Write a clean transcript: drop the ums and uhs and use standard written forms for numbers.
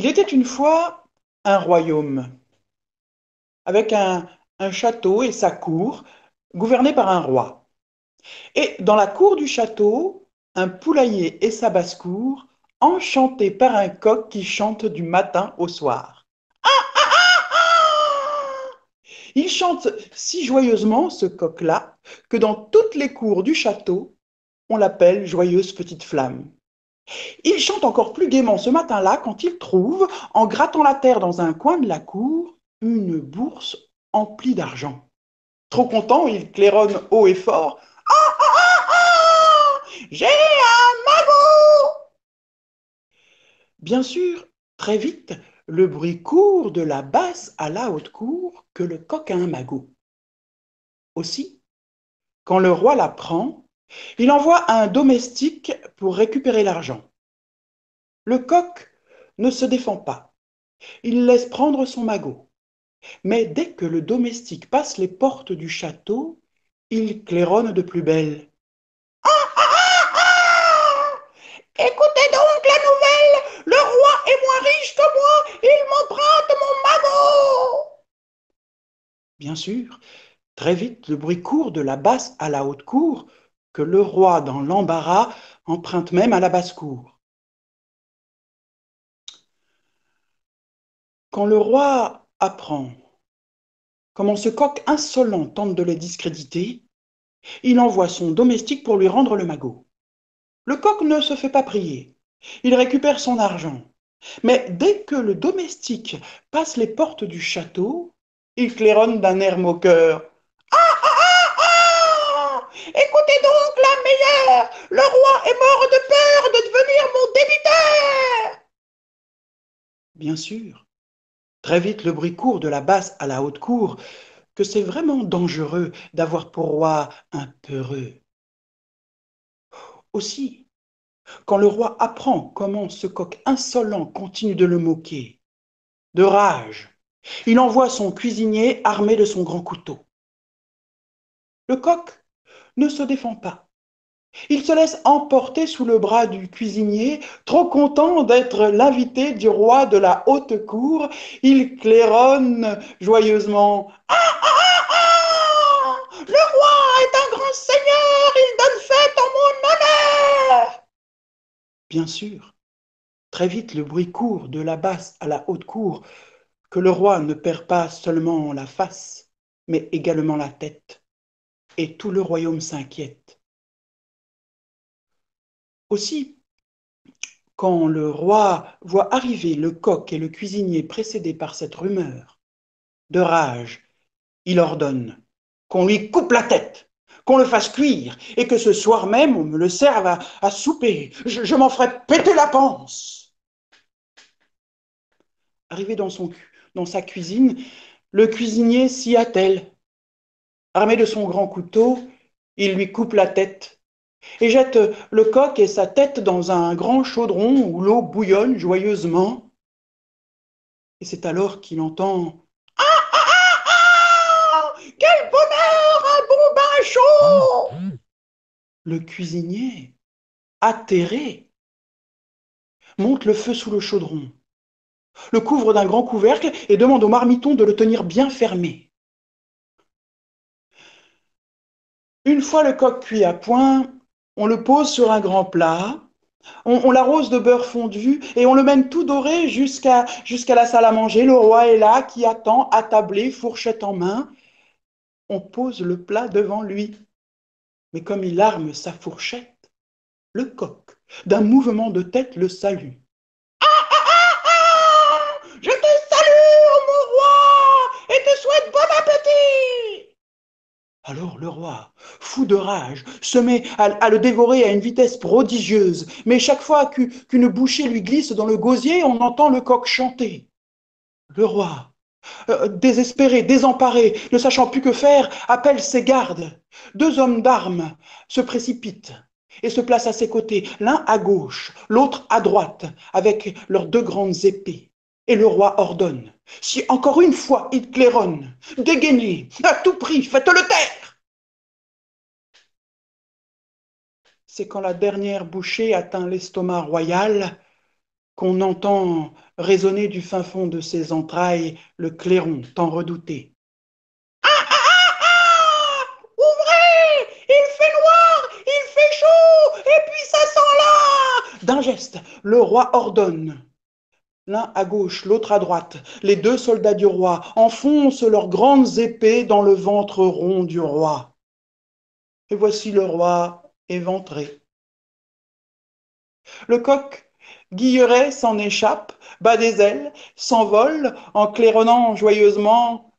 Il était une fois un royaume avec un château et sa cour, gouverné par un roi. Et dans la cour du château, un poulailler et sa basse-cour, enchantés par un coq qui chante du matin au soir. Il chante si joyeusement, ce coq-là, que dans toutes les cours du château, on l'appelle Joyeuse Petite Flamme. Il chante encore plus gaiement ce matin-là quand il trouve, en grattant la terre dans un coin de la cour, une bourse emplie d'argent. Trop content, il claironne haut et fort. J'ai un magot. Bien sûr, très vite, le bruit court de la basse à la haute cour que le coq a un magot. Aussi, quand le roi l'apprend, il envoie un domestique pour récupérer l'argent. Le coq ne se défend pas. Il laisse prendre son magot. Mais dès que le domestique passe les portes du château, il claironne de plus belle. Écoutez donc la nouvelle, le roi est moins riche que moi, il m'emprunte mon magot. Bien sûr, très vite le bruit court de la basse à la haute cour, que le roi, dans l'embarras, emprunte même à la basse cour. Quand le roi apprend comment ce coq insolent tente de les discréditer, il envoie son domestique pour lui rendre le magot. Le coq ne se fait pas prier. Il récupère son argent. Mais dès que le domestique passe les portes du château, il claironne d'un air moqueur. Ah, écoutez donc la meilleure, le roi est mort de peur de devenir mon débiteur. Bien sûr, très vite le bruit court de la basse à la haute cour que c'est vraiment dangereux d'avoir pour roi un peureux. Aussi, quand le roi apprend comment ce coq insolent continue de le moquer, de rage, il envoie son cuisinier armé de son grand couteau. Le coq ne se défend pas. Il se laisse emporter sous le bras du cuisinier, trop content d'être l'invité du roi de la haute cour. Il claironne joyeusement. Le roi est un grand seigneur, il donne fête en mon honneur. Bien sûr, très vite le bruit court de la basse à la haute cour que le roi ne perd pas seulement la face, mais également la tête, et tout le royaume s'inquiète. Aussi, quand le roi voit arriver le coq et le cuisinier précédés par cette rumeur, de rage, il ordonne qu'on lui coupe la tête, qu'on le fasse cuire, et que ce soir même on me le serve à souper. Je m'en ferai péter la panse. Arrivé dans sa cuisine, le cuisinier s'y attelle. Armé de son grand couteau, il lui coupe la tête et jette le coq et sa tête dans un grand chaudron où l'eau bouillonne joyeusement. Et c'est alors qu'il entend ah, quel bonheur, un bon bain chaud. Le cuisinier, atterré, monte le feu sous le chaudron, le couvre d'un grand couvercle et demande au marmiton de le tenir bien fermé. Une fois le coq cuit à point, on le pose sur un grand plat, on l'arrose de beurre fondu et on le mène tout doré jusqu'à la salle à manger. Le roi est là qui attend, attablé, fourchette en main. On pose le plat devant lui. Mais comme il arme sa fourchette, le coq, d'un mouvement de tête, le salue. Je te salue, ô mon roi, et te souhaite bon appétit. Alors le roi, fou de rage, se met à le dévorer à une vitesse prodigieuse, mais chaque fois qu'une bouchée lui glisse dans le gosier, on entend le coq chanter. Le roi, désespéré, désemparé, ne sachant plus que faire, appelle ses gardes. Deux hommes d'armes se précipitent et se placent à ses côtés, l'un à gauche, l'autre à droite, avec leurs deux grandes épées. Et le roi ordonne, si encore une fois il claironne, dégainez, à tout prix, faites-le taire. C'est quand la dernière bouchée atteint l'estomac royal qu'on entend résonner du fin fond de ses entrailles le clairon tant redouté. Ouvrez! Il fait noir, il fait chaud, et puis ça sent là! D'un geste, le roi ordonne. L'un à gauche, l'autre à droite, les deux soldats du roi enfoncent leurs grandes épées dans le ventre rond du roi. Et voici le roi éventré. Le coq Guilleret s'en échappe, bat des ailes, s'envole en claironnant joyeusement.